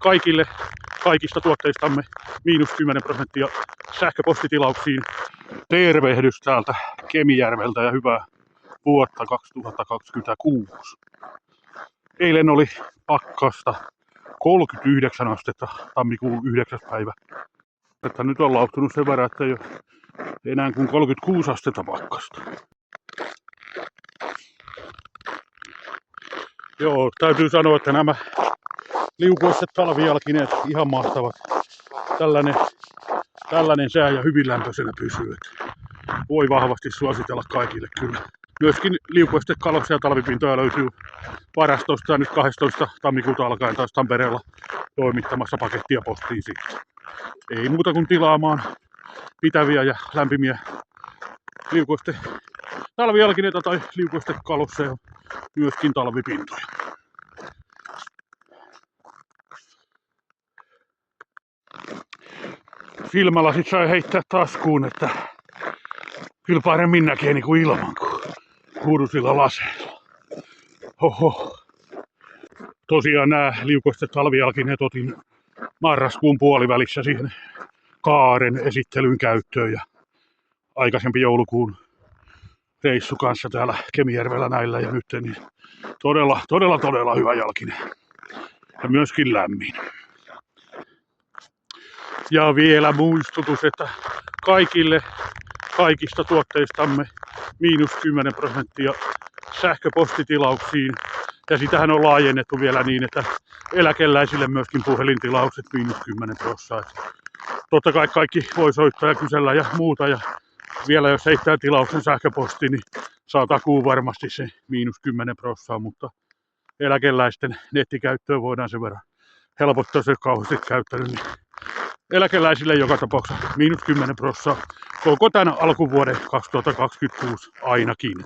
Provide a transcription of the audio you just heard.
kaikille kaikista tuotteistamme -10% sähköpostitilauksiin. Tervehdys täältä Kemijärveltä ja hyvää vuotta 2026. Eilen oli pakkasta 39 astetta tammikuun 9. päivä. Että nyt on lauttunut sen verran, että ei ole enää kuin 36 astetta pakkasta. Joo, täytyy sanoa, että nämä liukuiset talvijalkineet ihan mahtavat. Tällainen sää ja hyvin lämpöisenä pysyy. Voi vahvasti suositella kaikille kyllä. Myöskin liukuisten kaloksia ja talvipintoja löytyy varastosta nyt 12. tammikuuta alkaen taas Tampereella toimittamassa pakettia postiin siitä. Ei muuta kuin tilaamaan pitäviä ja lämpimiä liukuisten talvijalkineita tai liukuisten kaloksia ja myöskin talvipintoja. Silmälasit sai heittää taskuun, että kyllä paremmin näkee niin kuin ilman kuin kuudusilla laseilla. Hoho. Tosiaan nämä liukuisten talvijalkineet otin marraskuun puolivälissä siihen kaaren esittelyyn käyttöön ja aikaisempi joulukuun reissu kanssa täällä Kemijärvellä näillä ja nyt niin todella hyvä jalkine ja myöskin lämmin. Ja vielä muistutus, että kaikille kaikista tuotteistamme -10% sähköpostitilauksiin. Ja sitähän on laajennettu vielä niin, että eläkeläisille myöskin puhelintilaukset -10%. Totta kai kaikki voi soittaa ja kysellä ja muuta. Ja vielä jos heittää tilauksen sähköpostiin, niin saa takuun varmasti se -10%. Mutta eläkeläisten nettikäyttöön voidaan sen verran helpottaa, se kauheasti käyttänyt. Niin eläkeläisille joka tapauksessa -10% koko tämän alkuvuoden 2026 ainakin.